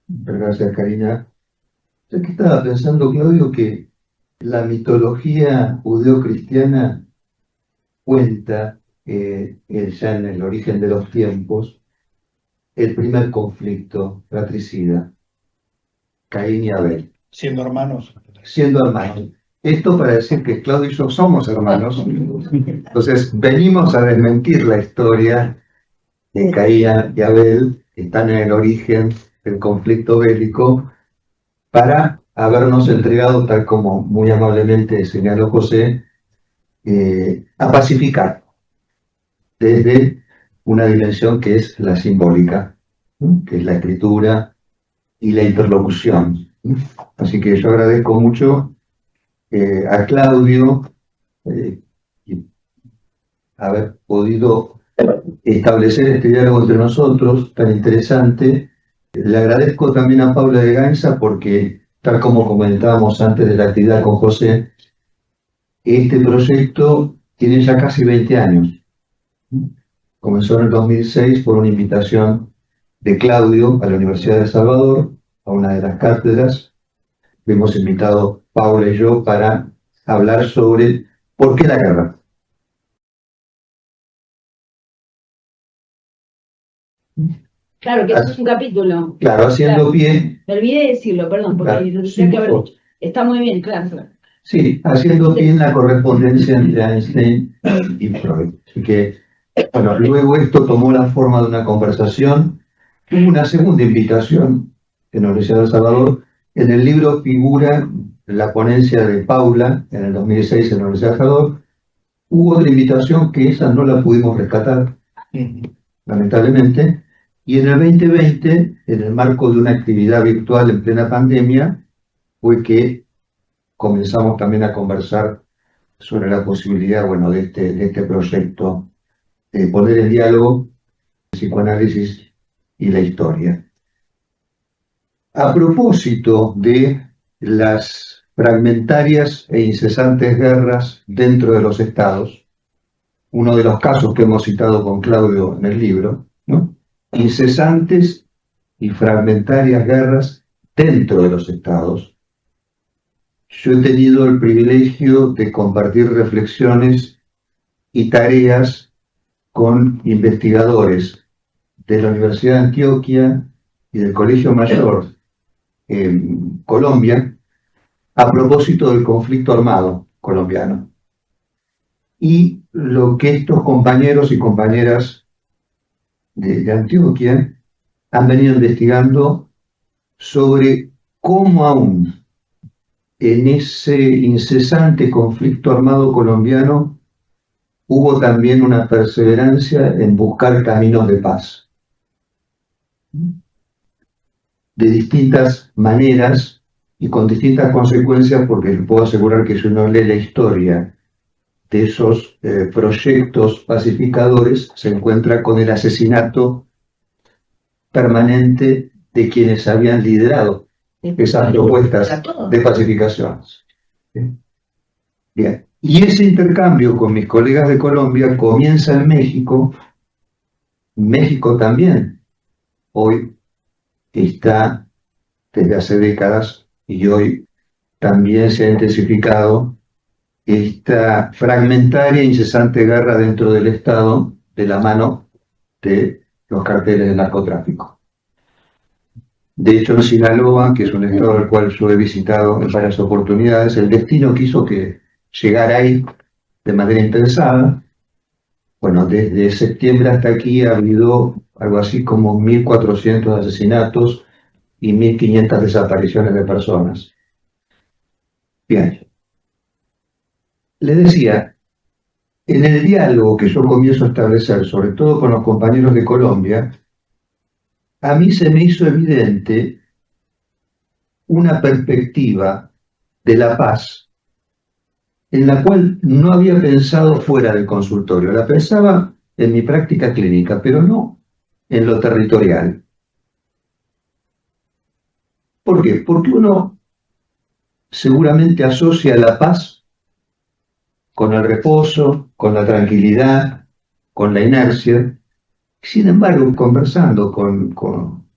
Gracias, Karina. Yo que estaba pensando, Claudio, que la mitología judeocristiana cuenta ya en el origen de los tiempos el primer conflicto fratricida, Caín y Abel, Siendo hermanos. siendo hermanos. Esto para decir que Claudio y yo somos hermanos. Entonces, venimos a desmentir la historia de Caín y Abel, que están en el origen del conflicto bélico, para habernos entregado, tal como muy amablemente señaló José, a pacificar desde una dimensión que es la simbólica, ¿no? Que es la escritura y la interlocución, ¿no? Así que yo agradezco mucho a Claudio eh, haber podido establecer este diálogo entre nosotros tan interesante. Le agradezco también a Paula de Gainza porque, tal como comentábamos antes de la actividad con José, este proyecto tiene ya casi 20 años. Comenzó en el 2006 por una invitación de Claudio a la Universidad de El Salvador, a una de las cátedras. Fuimos invitados, Paula y yo, para hablar sobre por qué la guerra. Claro, que eso es un capítulo. Claro, haciendo pie. Me olvidé de decirlo, perdón, porque Claro, lo sí, tendría que haber dicho. Está muy bien, claro. Sí, haciendo pie en la correspondencia entre Einstein y Freud. Así que, bueno, luego esto tomó la forma de una conversación. Hubo una segunda invitación en la Universidad de El Salvador. En el libro figura la ponencia de Paula en el 2006 en la Universidad de El Salvador. Hubo otra invitación que esa no la pudimos rescatar, lamentablemente. Y en el 2020, en el marco de una actividad virtual en plena pandemia, fue que comenzamos también a conversar sobre la posibilidad, bueno, de este proyecto, de poner en diálogo el psicoanálisis y la historia. A propósito de las fragmentarias e incesantes guerras dentro de los estados, uno de los casos que hemos citado con Claudio en el libro, ¿no? Incesantes y fragmentarias guerras dentro de los estados. Yo he tenido el privilegio de compartir reflexiones y tareas con investigadores de la Universidad de Antioquia y del Colegio Mayor en Colombia a propósito del conflicto armado colombiano. Y lo que estos compañeros y compañeras de Antioquia han venido investigando sobre cómo aún en ese incesante conflicto armado colombiano hubo también una perseverancia en buscar caminos de paz. De distintas maneras y con distintas consecuencias, porque les puedo asegurar que si uno lee la historia de esos proyectos pacificadores, se encuentra con el asesinato permanente de quienes habían liderado esas propuestas de pacificación. Bien. Y ese intercambio con mis colegas de Colombia comienza en México. México también hoy está desde hace décadas y hoy también se ha intensificado esta fragmentaria e incesante guerra dentro del Estado de la mano de los carteles del narcotráfico. De hecho, en Sinaloa, que es un estado al cual yo he visitado en varias oportunidades, el destino quiso que llegara ahí de manera impensada. Bueno, desde septiembre hasta aquí ha habido algo así como 1.400 asesinatos y 1.500 desapariciones de personas. Bien, les decía, en el diálogo que yo comienzo a establecer, sobre todo con los compañeros de Colombia, a mí se me hizo evidente una perspectiva de la paz en la cual no había pensado fuera del consultorio. La pensaba en mi práctica clínica, pero no en lo territorial. ¿Por qué? Porque uno seguramente asocia la paz con el reposo, con la tranquilidad, con la inercia. Sin embargo, conversando con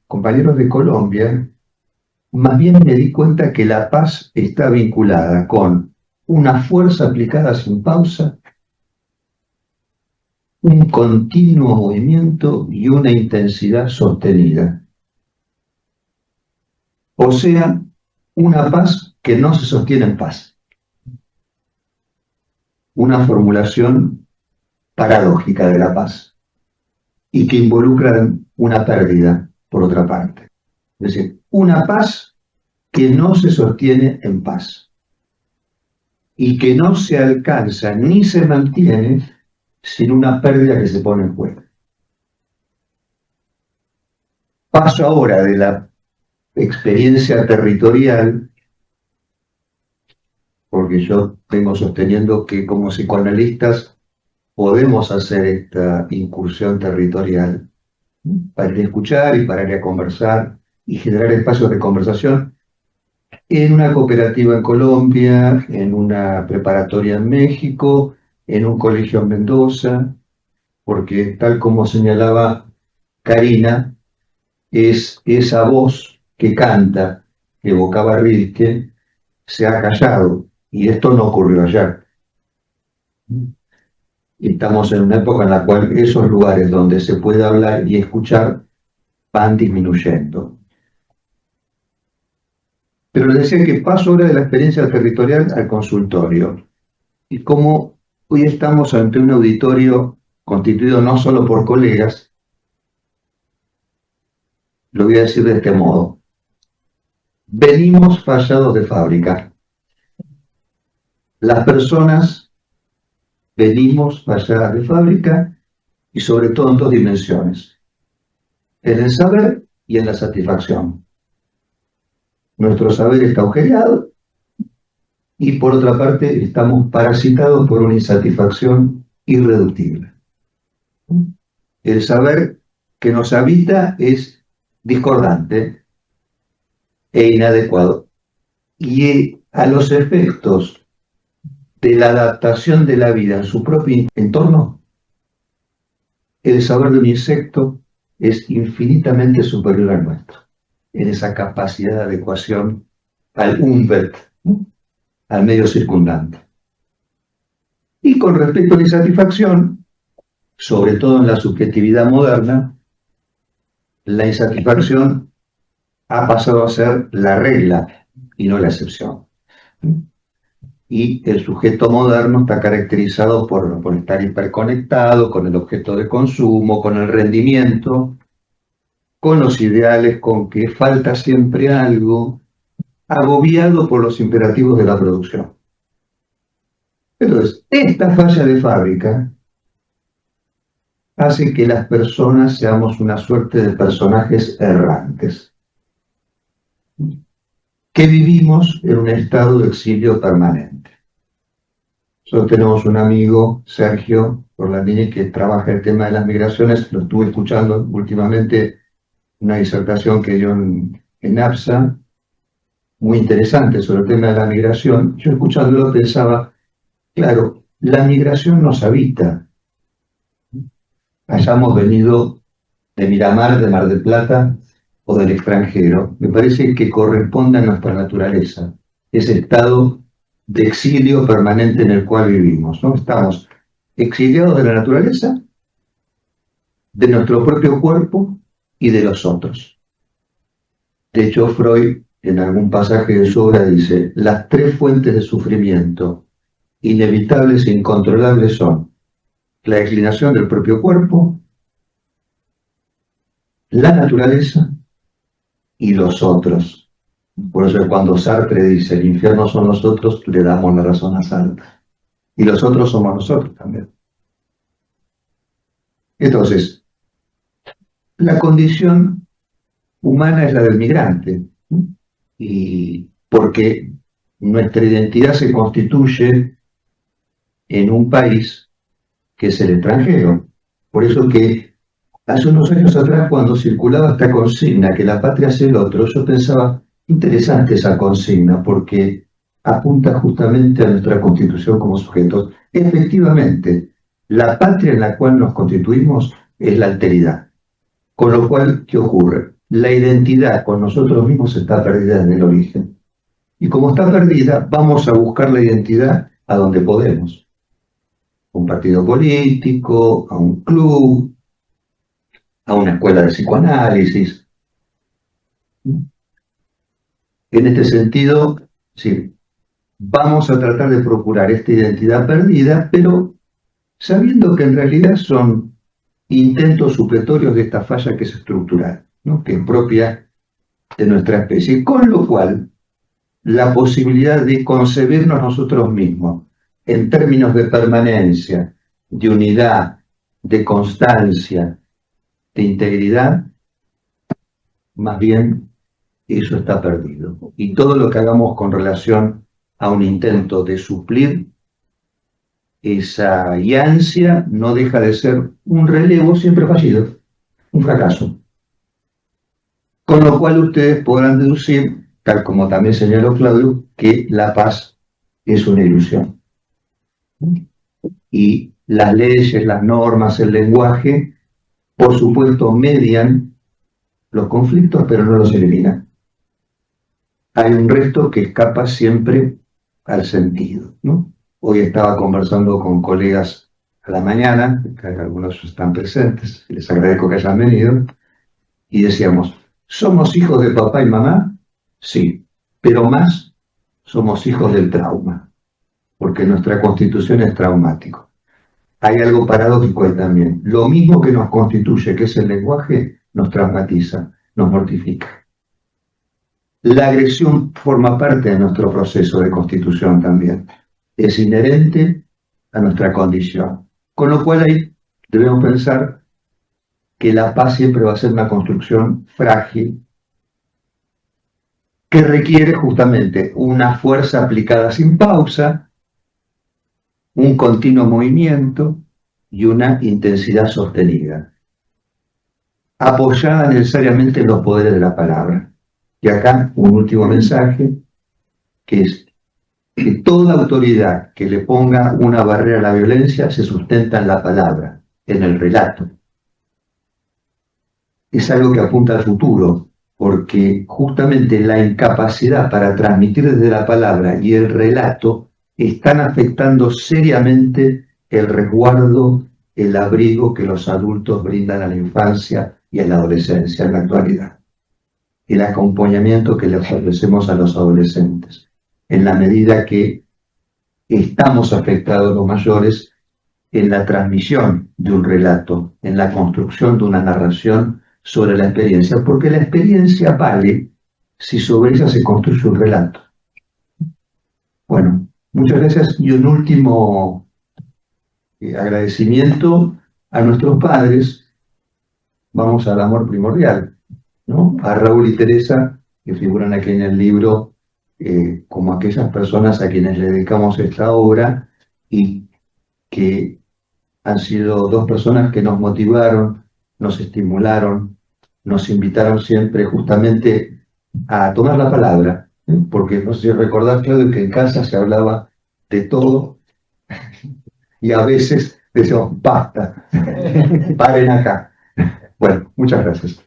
compañeros de Colombia, más bien me di cuenta que la paz está vinculada con una fuerza aplicada sin pausa, un continuo movimiento y una intensidad sostenida. O sea, una paz que no se sostiene en paz. Una formulación paradójica de la paz y que involucra una pérdida, por otra parte. Es decir, una paz que no se sostiene en paz y que no se alcanza ni se mantiene sin una pérdida que se pone en juego. Paso ahora de la experiencia territorial, porque yo vengo sosteniendo que como psicoanalistas podemos hacer esta incursión territorial para ir a escuchar y para ir a conversar y generar espacios de conversación en una cooperativa en Colombia, en una preparatoria en México, en un colegio en Mendoza, porque tal como señalaba Karina, es esa voz que canta, que evocaba Rilke, se ha callado, y esto no ocurrió ayer. Estamos en una época en la cual esos lugares donde se puede hablar y escuchar van disminuyendo. Pero les decía que paso ahora de la experiencia territorial al consultorio. Y como hoy estamos ante un auditorio constituido no solo por colegas, lo voy a decir de este modo. Venimos fallados de fábrica. Las personas venimos falladas de fábrica y sobre todo en dos dimensiones. En el saber y en la satisfacción. Nuestro saber está agujereado y por otra parte estamos parasitados por una insatisfacción irreductible. El saber que nos habita es discordante e inadecuado y a los efectos de la adaptación de la vida en su propio entorno, el saber de un insecto es infinitamente superior al nuestro, en esa capacidad de adecuación al Umwelt, al medio circundante. Y con respecto a la insatisfacción, sobre todo en la subjetividad moderna, la insatisfacción ha pasado a ser la regla y no la excepción. Y el sujeto moderno está caracterizado por estar hiperconectado con el objeto de consumo, con el rendimiento, con los ideales, con que falta siempre algo, agobiado por los imperativos de la producción. Entonces, esta falla de fábrica hace que las personas seamos una suerte de personajes errantes, que vivimos en un estado de exilio permanente. Nosotros tenemos un amigo, Sergio Orlandini, que trabaja el tema de las migraciones, lo estuve escuchando últimamente, una disertación que dio en APSA, muy interesante sobre el tema de la migración. Yo escuchándolo pensaba, claro, la migración nos habita. Hayamos venido de Miramar, de Mar del Plata o del extranjero. Me parece que corresponde a nuestra naturaleza, ese estado de exilio permanente en el cual vivimos, ¿no? Estamos exiliados de la naturaleza, de nuestro propio cuerpo y de los otros. De hecho, Freud, en algún pasaje de su obra, dice, las tres fuentes de sufrimiento inevitables e incontrolables son la declinación del propio cuerpo, la naturaleza y los otros. Por eso cuando Sartre dice el infierno son los otros, le damos la razón a Sartre. Y los otros somos nosotros también. Entonces, la condición humana es la del migrante. Y porque nuestra identidad se constituye en un país que es el extranjero. Por eso que hace unos años atrás, cuando circulaba esta consigna, que la patria es el otro, yo pensaba, interesante esa consigna, porque apunta justamente a nuestra constitución como sujetos. Efectivamente, la patria en la cual nos constituimos es la alteridad. Con lo cual, ¿qué ocurre? la identidad con nosotros mismos está perdida desde el origen. Y como está perdida, vamos a buscar la identidad a donde podemos. A un partido político, a un club, a una escuela de psicoanálisis. En este sentido, sí, vamos a tratar de procurar esta identidad perdida, pero sabiendo que en realidad son intentos supletorios de esta falla que es estructural, ¿no? Que es propia de nuestra especie, con lo cual la posibilidad de concebirnos nosotros mismos en términos de permanencia, de unidad, de constancia, de integridad, más bien eso está perdido. Y todo lo que hagamos con relación a un intento de suplir esa ansia no deja de ser un relevo siempre fallido, un fracaso. Con lo cual ustedes podrán deducir, tal como también señaló Claudio, que la paz es una ilusión. Y las leyes, las normas, el lenguaje, por supuesto, median los conflictos, pero no los eliminan. Hay un resto que escapa siempre al sentido, ¿no? Hoy estaba conversando con colegas a la mañana, que algunos están presentes, les agradezco que hayan venido, y decíamos, ¿somos hijos de papá y mamá? Sí, pero más somos hijos del trauma, porque nuestra constitución es traumática. Hay algo paradójico ahí también. Lo mismo que nos constituye, que es el lenguaje, nos traumatiza, nos mortifica. La agresión forma parte de nuestro proceso de constitución también. Es inherente a nuestra condición. Con lo cual ahí debemos pensar que la paz siempre va a ser una construcción frágil, que requiere justamente una fuerza aplicada sin pausa, un continuo movimiento y una intensidad sostenida, apoyada necesariamente en los poderes de la palabra. Y acá un último mensaje, que es que toda autoridad que le ponga una barrera a la violencia se sustenta en la palabra, en el relato. Es algo que apunta al futuro, porque justamente la incapacidad para transmitir desde la palabra y el relato están afectando seriamente el resguardo, el abrigo que los adultos brindan a la infancia y a la adolescencia en la actualidad. El acompañamiento que le ofrecemos a los adolescentes, en la medida que estamos afectados los mayores en la transmisión de un relato, en la construcción de una narración sobre la experiencia, porque la experiencia vale si sobre ella se construye un relato. Bueno, muchas gracias y un último agradecimiento a nuestros padres. Vamos al amor primordial, ¿no? A Raúl y Teresa, que figuran aquí en el libro como aquellas personas a quienes le dedicamos esta obra y que han sido dos personas que nos motivaron, nos estimularon, nos invitaron siempre justamente a tomar la palabra, porque no sé si recordás, Claudio, que en casa se hablaba de todo y a veces decíamos, basta, paren acá. Bueno, muchas gracias.